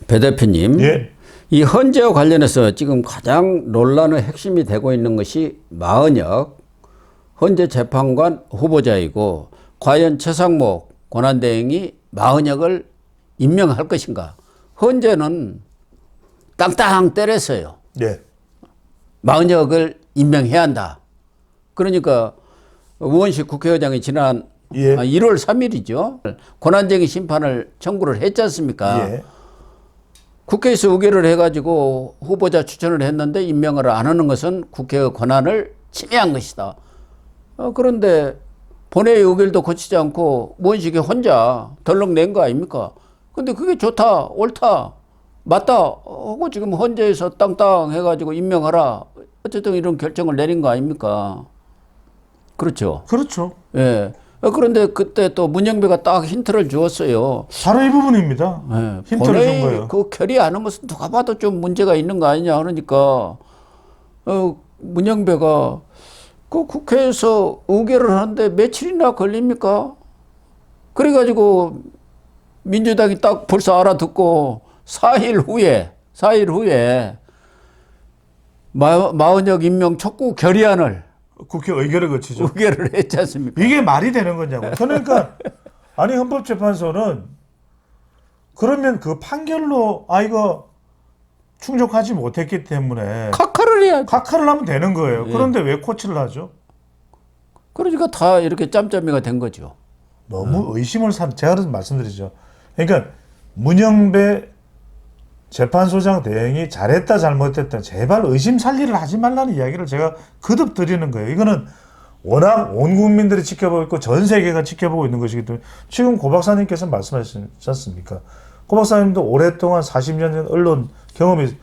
배 대표님, 예. 이 헌재와 관련해서 지금 가장 논란의 핵심이 되고 있는 것이 마은혁 헌재 재판관 후보자이고, 과연 최상목 권한대행이 마은혁을 임명할 것인가. 헌재는 땅땅 때렸어요. 예. 마은혁을 임명해야 한다. 그러니까 우원식 국회의장이 지난 예. 1월 3일이죠. 권한쟁의 심판을 청구를 했지 않습니까? 예. 국회에서 의결을 해가지고 후보자 추천을 했는데 임명을 안 하는 것은 국회의 권한을 침해한 것이다. 그런데 본회의 의결도 거치지 않고 우원식이 혼자 덜렁 낸 거 아닙니까? 근데 그게 좋다, 옳다, 맞다 하고 지금 헌재에서 땅땅 해가지고 임명하라. 어쨌든 이런 결정을 내린 거 아닙니까? 그렇죠. 그렇죠. 예. 그런데 그때 또 문영배가 딱 힌트를 주었어요. 바로 이 부분입니다. 예. 힌트를 준 거예요. 그 결의하는 것은 누가 봐도 좀 문제가 있는 거 아니냐 그러니까 문영배가 그 국회에서 의결을 하는데 며칠이나 걸립니까? 그래가지고 민주당이 딱 벌써 알아듣고 4일 후에 마은혁 임명 촉구 결의안을 국회 의결을 거치죠. 의결을 했지 않습니까? 이게 말이 되는 거냐고. 그러니까 아니 헌법재판소는 그러면 그 판결로 이거 충족하지 못했기 때문에 각하를 해야지. 각하를 하면 되는 거예요. 예. 그런데 왜 코치를 하죠? 그러니까 다 이렇게 짬짬이가 된 거죠. 너무 의심을 제가 그래서 말씀드리죠. 그러니까 문영배 재판소장 대행이 잘했다 잘못했다 제발 의심 살리를 하지 말라는 이야기를 제가 거듭 드리는 거예요. 이거는 워낙 온 국민들이 지켜보고 있고 전 세계가 지켜보고 있는 것이기 때문에 지금 고 박사님께서 말씀하셨지 않습니까? 고 박사님도 오랫동안 40년 전 언론 경험이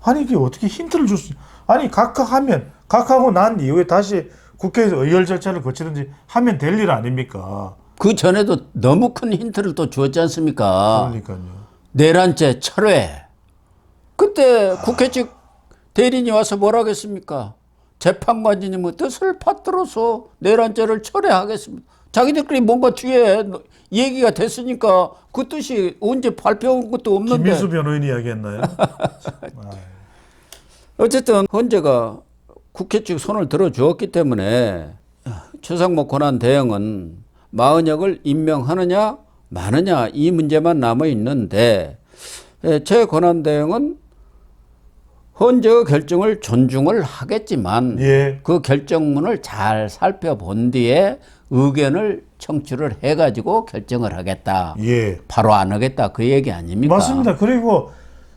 아니 이게 어떻게 힌트를 줄 수 아니 각하하고 난 이후에 다시 국회에서 의결 절차를 거치든지 하면 될 일 아닙니까? 그 전에도 너무 큰 힌트를 또 주었지 않습니까? 그러니까요. 내란죄 철회. 그때 국회 측 대리인이 와서 뭐라 하겠습니까? 재판관님은 뭐 뜻을 받들어서 내란죄를 철회하겠습니다. 자기들끼리 뭔가 뒤에 얘기가 됐으니까 그 뜻이 언제 발표한 것도 없는데. 김민수 변호인이 이야기했나요? 어쨌든 헌재가 국회 측 손을 들어주었기 때문에 최상목 권한대행은 마은혁을 임명하느냐 마느냐 이 문제만 남아 있는데, 최 권한대행은 헌재의 결정을 존중을 하겠지만 예. 그 결정문을 잘 살펴본 뒤에 의견을 청취를 해가지고 결정을 하겠다. 예. 바로 안 하겠다 그 얘기 아닙니까? 맞습니다. 그리고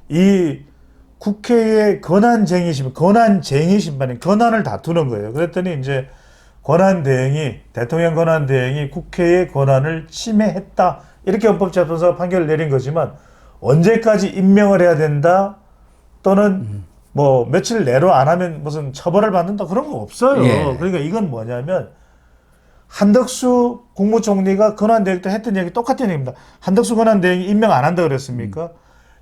이 국회의 권한쟁의 심판이 권한을 다투는 거예요. 그랬더니 이제 대통령 권한대행이 국회의 권한을 침해했다. 이렇게 헌법재판소가 판결을 내린 거지만 언제까지 임명을 해야 된다 또는 뭐 며칠 내로 안 하면 무슨 처벌을 받는다 그런 거 없어요. 예. 그러니까 이건 뭐냐면 한덕수 국무총리가 권한대행 때 했던 얘기 똑같은 얘기입니다. 한덕수 권한대행이 임명 안 한다 그랬습니까?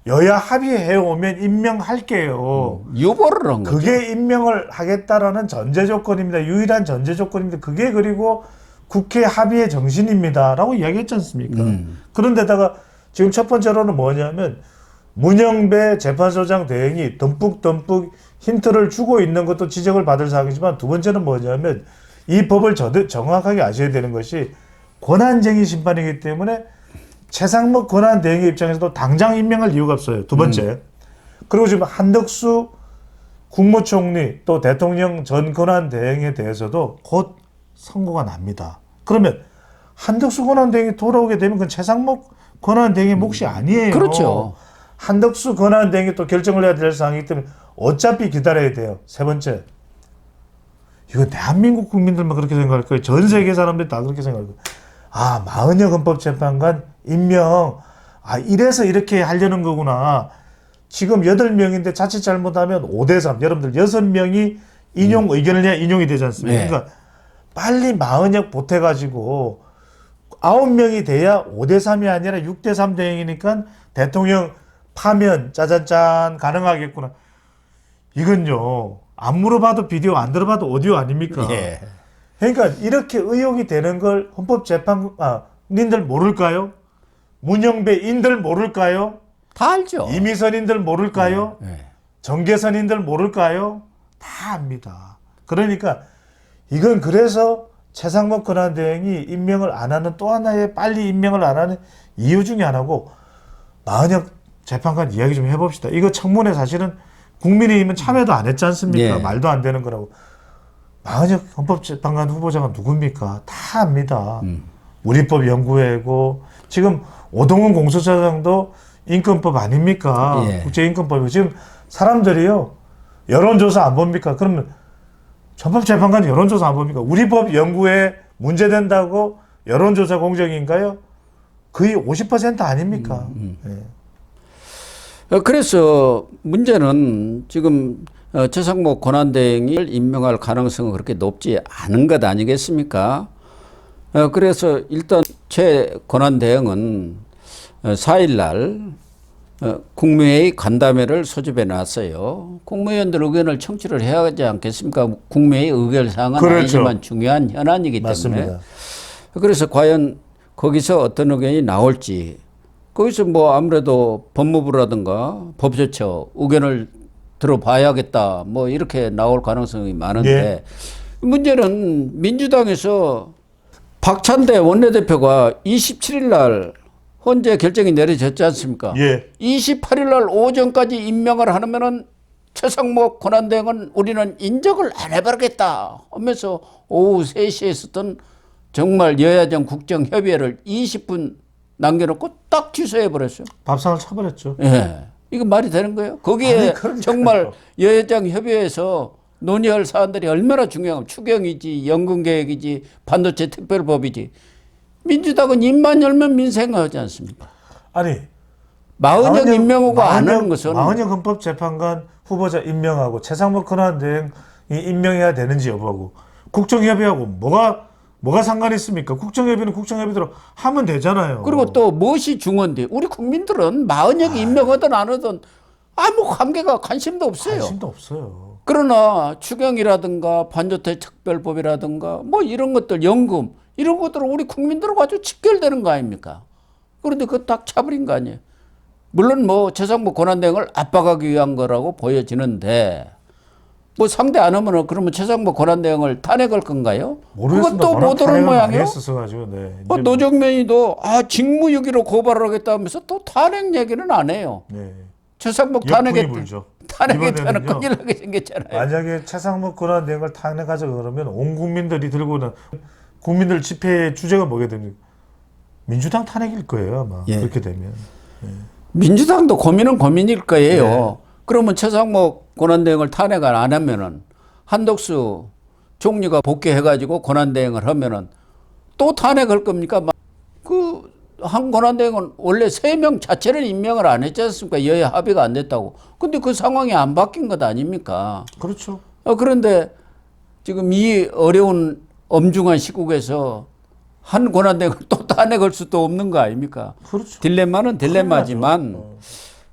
여야 합의해 오면 임명할게요. 유보를 한 거죠. 그게 임명을 하겠다라는 전제 조건입니다. 유일한 전제 조건입니다. 그게 그리고 국회 합의의 정신입니다라고 이야기했지 않습니까? 그런데다가 지금 첫 번째로는 뭐냐면 문영배 재판소장 대행이 듬뿍 힌트를 주고 있는 것도 지적을 받을 사항이지만 두 번째는 뭐냐면 이 법을 정확하게 아셔야 되는 것이 권한쟁의 심판이기 때문에 최상목 권한대행의 입장에서도 당장 임명할 이유가 없어요. 두 번째. 그리고 지금 한덕수 국무총리 또 대통령 전 권한대행에 대해서도 곧 선고가 납니다. 그러면 한덕수 권한대행이 돌아오게 되면 그건 최상목 권한대행의 몫이 아니에요. 그렇죠. 한덕수 권한대행이 또 결정을 해야 될 사항이기 때문에 어차피 기다려야 돼요. 세 번째. 이거 대한민국 국민들만 그렇게 생각할 거예요. 전 세계 사람들이 다 그렇게 생각할 거예요. 마은혁 헌법재판관 임명. 이래서 이렇게 하려는 거구나. 지금 8명인데 자칫 잘못하면 5대3. 여러분들 6명이 의견을 내야 인용이 되지 않습니까? 네. 그러니까 빨리 마은혁 보태가지고 9명이 돼야 5대3이 아니라 6대3 대행이니까 대통령 파면 짜잔짠 가능하겠구나. 이건요. 안 물어봐도 비디오, 안 들어봐도 오디오 아닙니까? 예. 그러니까 이렇게 의혹이 되는 걸 헌법재판님들 모를까요? 문영배인들 모를까요? 다 알죠. 이미선인들 모를까요? 네. 정계선인들 모를까요? 다 압니다. 그러니까 이건 그래서 최상목 권한대행이 임명을 안 하는 또 하나의 빨리 임명을 안 하는 이유 중에 하나고 마은혁 재판관 이야기 좀 해봅시다. 이거 청문회 사실은 국민의힘은 참여도 안 했지 않습니까? 예. 말도 안 되는 거라고. 마은혁 헌법재판관 후보자가 누굽니까? 다 압니다. 우리법연구회고 지금 오동훈 공수처장도 인권법 아닙니까? 예. 국제인권법이고 지금 사람들이요 여론조사 안 봅니까? 그러면 헌법재판관 여론조사 안 봅니까? 우리법연구회 문제된다고 여론조사 공정인가요? 거의 50% 아닙니까? 예. 그래서 문제는 지금 최상목 권한대행을 임명할 가능성은 그렇게 높지 않은 것 아니겠습니까? 그래서 일단 최 권한대행은 4일 날 국무회의 간담회를 소집해 놨어요. 국무위원들 의견을 청취를 해야 하지 않겠습니까? 국무회의 의결사항은 그렇죠. 아니지만 중요한 현안이기 때문에. 맞습니다. 그래서 과연 거기서 어떤 의견이 나올지 거기서 뭐 아무래도 법무부라든가 법제처 의견을 들어봐야겠다 뭐 이렇게 나올 가능성이 많은데 예. 문제는 민주당에서 박찬대 원내대표가 27일 날 헌재 결정이 내려졌지 않습니까? 예. 28일 날 오전까지 임명을 하면은 최상목 권한대행은 우리는 인정을 안 해버리겠다 하면서 오후 3시에 있었던 정말 여야정 국정협의회를 20분 남겨놓고 딱 취소해버렸어요. 밥상을 쳐버렸죠. 예. 이거 말이 되는 거예요? 거기에 아니, 그러니까요. 정말 여야정 협의회에서 논의할 사안들이 얼마나 중요하고 추경이지 연금계획이지 반도체 특별법이지 민주당은 입만 열면 민생하지 않습니까? 아니 마은혁 임명호가 안 하는 것은 마은혁 헌법재판관 후보자 임명하고 최상목 권한대행이 임명해야 되는지 여부하고 국정협의하고 뭐가 상관이 있습니까? 국정협의는 국정협의대로 하면 되잖아요. 그리고 또 무엇이 중요한데 우리 국민들은 마은혁 임명하든 안 하든 아무 관계가 관심도 없어요. 관심도 없어요. 그러나 추경이라든가 반도체 특별법이라든가 뭐 이런 것들 연금 이런 것들은 우리 국민들하고 아주 직결되는 거 아닙니까? 그런데 그거 딱 차버린 거 아니에요. 물론 뭐 최상목 권한대행을 압박하기 위한 거라고 보여지는데 뭐 상대 안 하면은 그러면 최상목 권한대행을 탄핵할 건가요? 모르겠습니다. 그것도 못 오는 모양이에요. 했었어가지고 네. 이제 노정면이도 직무유기로 고발하겠다 하면서 또 탄핵 얘기는 안 해요. 네. 최상목 역풍이 탄핵했 불죠. 탄핵했다는 이번에는요. 큰일 나게 생겼잖아요. 만약에 최상목 권한대행을 탄핵하자 그러면 온 국민들이 들고는 국민들 집회의 주제가 뭐게 됩니까? 민주당 탄핵일 거예요 아마. 예. 그렇게 되면. 민주당도 고민은 고민일 거예요. 네. 그러면 최상목 권한대행을 탄핵을 안 하면은 한덕수 총리가 복귀해가지고 권한대행을 하면은 또 탄핵할 겁니까? 한 권한대행은 원래 3명 자체를 임명을 안 했지 않습니까? 여야 합의가 안 됐다고. 근데 그 상황이 안 바뀐 것 아닙니까? 그렇죠. 그런데 지금 이 어려운 엄중한 시국에서 한 권한대행을 또 탄핵할 수도 없는 거 아닙니까? 그렇죠. 딜레마는 딜레마지만 큰일 나죠.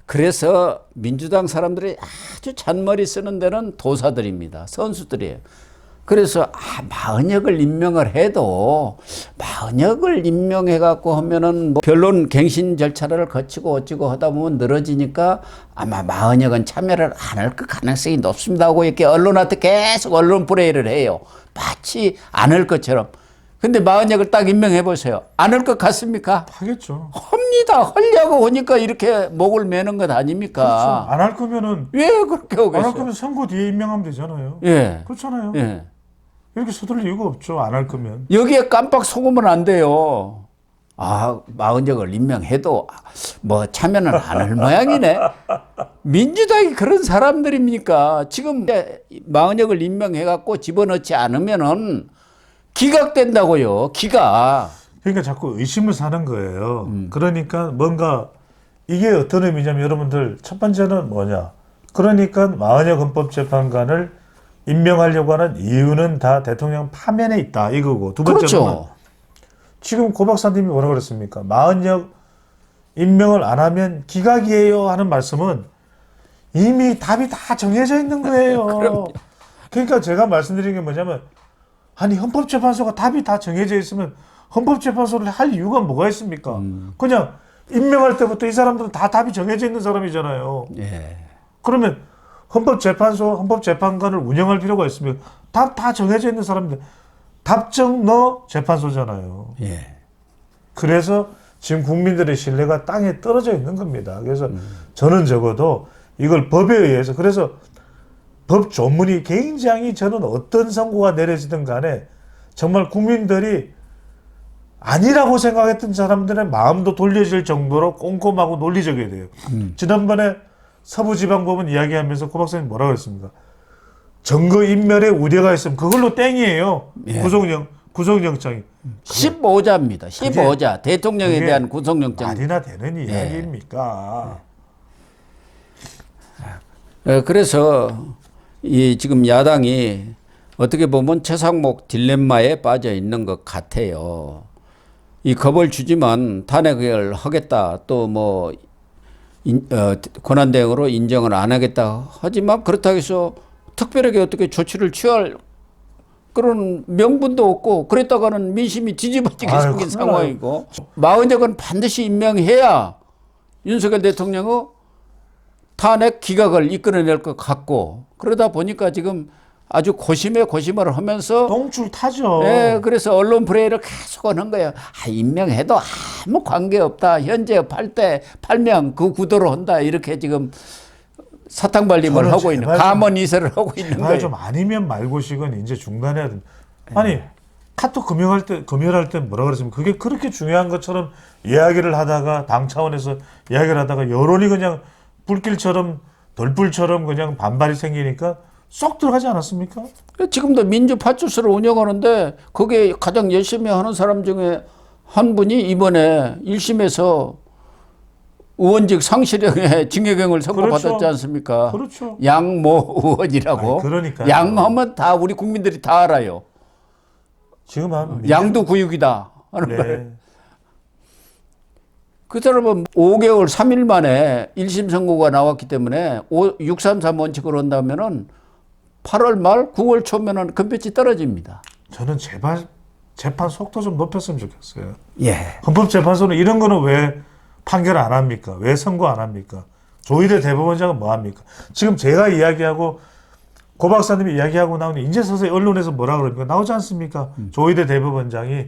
그래서 민주당 사람들이 아주 잔머리 쓰는 데는 도사들입니다. 선수들이에요. 그래서 마은혁을 임명을 해도 마은혁을 임명해갖고 하면은 뭐 변론 갱신 절차를 거치고 어찌고 하다 보면 늘어지니까 아마 마은혁은 참여를 안 할 그 가능성이 높습니다 하고 이렇게 언론한테 계속 언론 플레이를 해요. 마치 안 할 것처럼. 근데 마은혁을 딱 임명해 보세요. 안 할 것 같습니까? 하겠죠. 합니다. 하려고 하니까 이렇게 목을 매는 것 그렇죠. 아닙니까? 안 할 거면은 왜 그렇게 안 할 오겠어요? 거면 선거 뒤에 임명하면 되잖아요. 예. 그렇잖아요. 예. 이렇게 서둘릴 이유가 없죠. 안 할 거면. 여기에 깜빡 속으면 안 돼요. 마은혁을 임명해도 뭐 참여는 안 할 모양이네. 민주당이 그런 사람들입니까? 지금 마은혁을 임명해갖고 집어넣지 않으면은 기각된다고요. 기각. 그러니까 자꾸 의심을 사는 거예요. 그러니까 뭔가 이게 어떤 의미냐면 여러분들 첫 번째는 뭐냐. 그러니까 마은혁 헌법재판관을 임명하려고 하는 이유는 다 대통령 파면에 있다 이거고. 두 번째는 그렇죠. 지금 고 박사님이 뭐라 그랬습니까? 마은혁 임명을 안 하면 기각이에요 하는 말씀은 이미 답이 다 정해져 있는 거예요. 그러니까 제가 말씀드린 게 뭐냐면 아니 헌법재판소가 답이 다 정해져 있으면 헌법재판소를 할 이유가 뭐가 있습니까? 그냥 임명할 때부터 이 사람들은 다 답이 정해져 있는 사람이잖아요. 예. 그러면 헌법재판관을 운영할 필요가 있습니까? 답 다 정해져 있는 사람인데 답정 너 재판소잖아요. 예. 그래서 지금 국민들의 신뢰가 땅에 떨어져 있는 겁니다. 그래서 저는 적어도 이걸 법에 의해서 그래서 법 조문이 굉장히 저는 어떤 선고가 내려지든 간에 정말 국민들이 아니라고 생각했던 사람들의 마음도 돌려질 정도로 꼼꼼하고 논리적이어야 돼요. 지난번에 서부지방법원 이야기하면서 고 박사님 뭐라고 했습니까? 증거인멸에 우려가 있으면 그걸로 땡이에요. 예. 구속영장이. 15자입니다. 15자. 대통령에 그게 대한 구속영장. 말이나 되는 이야기입니까? 그래서 이 지금 야당이 어떻게 보면 최상목 딜레마에 빠져 있는 것 같아요. 이 겁을 주지만 탄핵을 하겠다. 또 뭐 권한대행으로 인정을 안 하겠다. 하지만 그렇다고 해서 특별하게 어떻게 조치를 취할 그런 명분도 없고 그랬다가는 민심이 뒤집어지게 생긴 상황이고 마흔역은 반드시 임명해야 윤석열 대통령의 탄핵 기각을 이끌어낼 것 같고 그러다 보니까 지금 아주 고심에 고심을 하면서 똥줄 타죠. 예, 그래서 언론 플레이를 계속 하는 거예요. 임명해도 아무 관계없다. 현재 8대 8명 그 구도로 한다. 이렇게 지금 사탕발림을 하고 있는 감언 이설을 하고 있는 거예요. 좀 아니면 말고식은 이제 중단해야 됩니다. 아니 카톡 금연할 때 뭐라 그랬습니까? 그게 그렇게 중요한 것처럼 이야기를 하다가 당 차원에서 이야기를 하다가 여론이 그냥 불길처럼 덜불처럼 그냥 반발이 생기니까 쏙 들어가지 않았습니까? 지금도 민주파출소를 운영하는데 거기에 가장 열심히 하는 사람 중에 한 분이 이번에 1심에서 의원직 상실형의 징역형을 선고받았지 그렇죠. 않습니까? 그렇죠. 양모 의원이라고. 그러니까요. 양하면 다 우리 국민들이 다 알아요. 지금 한 양도 구육이다 하는 네. 말. 그 사람은 5개월 3일 만에 1심 선고가 나왔기 때문에 633 원칙으로 한다면은 8월 말 9월 초면은 금배치 떨어집니다. 저는 제발 재판 속도 좀 높였으면 좋겠어요. 예. 헌법재판소는 이런 거는 왜 판결 안 합니까? 왜 선고 안 합니까? 조희대 대법원장은 뭐 합니까? 지금 제가 이야기하고 고 박사님이 이야기하고 나오니 이제 서서히 언론에서 뭐라 그럽니까? 나오지 않습니까? 조희대 대법원장이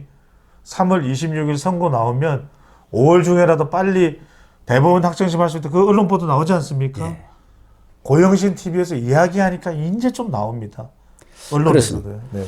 3월 26일 선고 나오면 5월 중에라도 빨리 대법원 확정심 할 수 있다. 그 언론 보도 나오지 않습니까? 예. 고영신 TV에서 이야기하니까 이제 좀 나옵니다. 언론에서도. 네.